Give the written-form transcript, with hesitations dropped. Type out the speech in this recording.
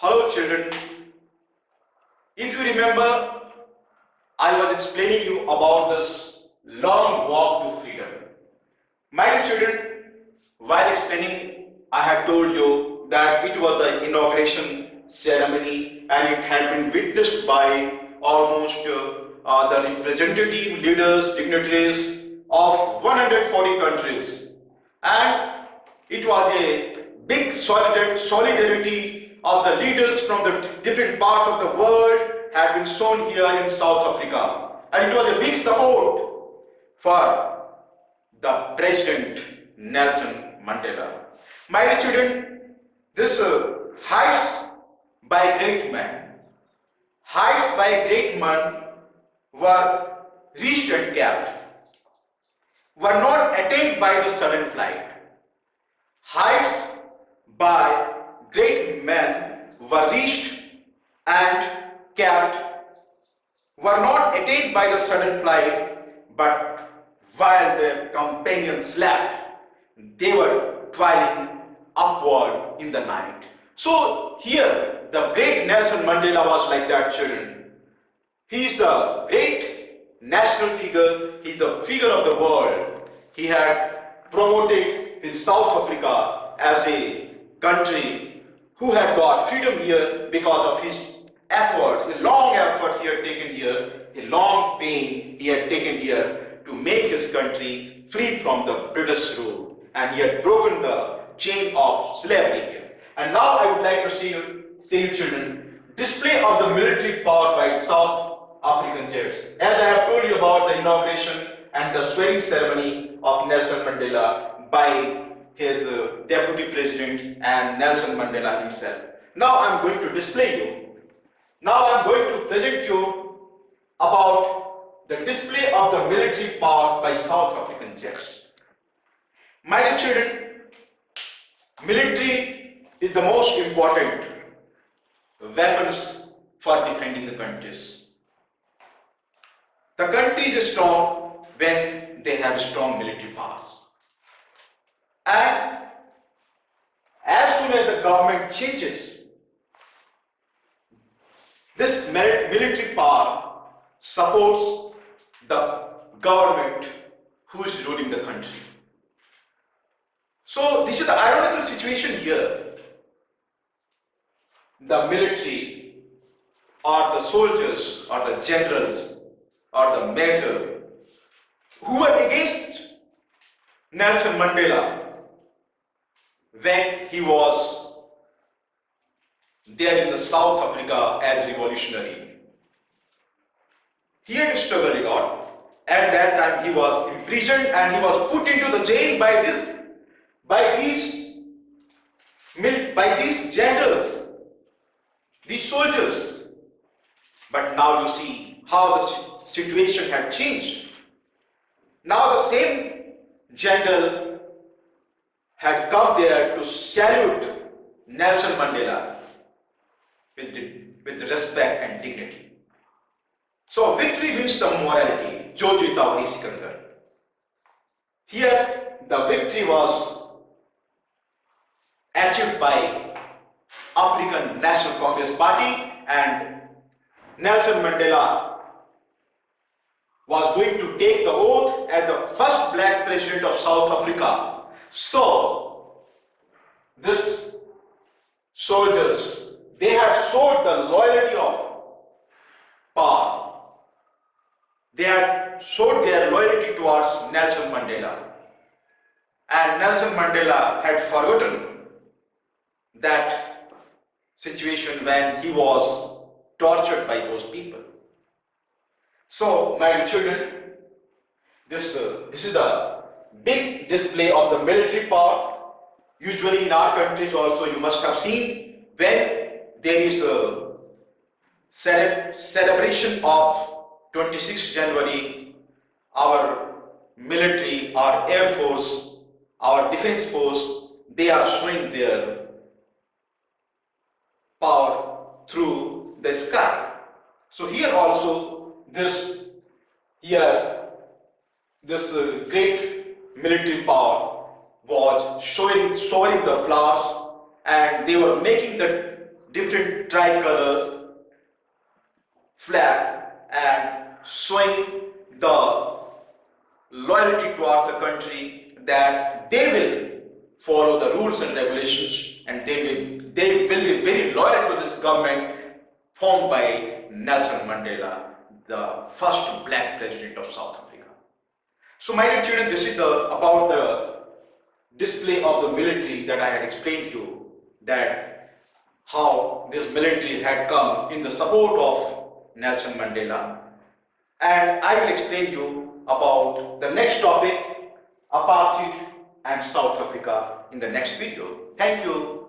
Hello children, if you remember, I was explaining you about this long walk to freedom. My dear children, while explaining, I had told you that it was the inauguration ceremony and it had been witnessed by almost the representative leaders, dignitaries of 140 countries. And it was a big solidarity of the leaders from the different parts of the world had been shown here in South Africa. And it was a big support for the President Nelson Mandela. My dear children, this heights by great men, heights by great men were reached and kept, were not attained by the sudden flight. Heights by great men were reached and kept, were not attained by the sudden flight, but while their companions slept, they were toiling upward in the night. So here, the great Nelson Mandela was like that, children. He is the great national figure, he is the figure of the world. He had promoted his South Africa as a country who had got freedom here because of his efforts, a long efforts he had taken here, a long pain he had taken here to make his country free from the British rule, and he had broken the chain of slavery here. And now I would like to see you children, display of the military power by South African jets. As I have told you about the inauguration and the swearing ceremony of Nelson Mandela by his deputy president and Nelson Mandela himself. Now I am going to display you. Now I am going to present you about the display of the military power by South African jets. My dear children, military is the most important weapons for defending the countries. The country is strong when they have strong military powers. And as soon as the government changes, this military power supports the government who is ruling the country. So this is the ironical situation here. The military or the soldiers or the generals or the major who were against Nelson Mandela when he was there in the South Africa as revolutionary. He had struggled a lot. At that time he was imprisoned and he was put into the jail by these generals, these soldiers. But now you see how the situation had changed. Now the same general had come there to salute Nelson Mandela with respect and dignity. So victory wins the morality. Jo jeeta wahi Sikandar. Here the victory was achieved by African National Congress Party, and Nelson Mandela was going to take the oath as the first black president of South Africa. So these soldiers, they had showed the loyalty of power. They had showed their loyalty towards Nelson Mandela. And Nelson Mandela had forgotten that situation when he was tortured by those people. So, my dear children, this is the big display of the military power. Usually in our countries also you must have seen when there is a celebration of 26th January, our military, our air force, our defense force, they are showing their power through the sky. So here also this great military power was showing the flowers, and they were making the different tricolors, flag, and showing the loyalty towards the country, that they will follow the rules and regulations, and they will be very loyal to this government formed by Nelson Mandela, the first black president of South Africa. So my dear children, this is about the display of the military that I had explained to you, that how this military had come in the support of Nelson Mandela. And I will explain you about the next topic, apartheid and South Africa, in the next video. Thank you.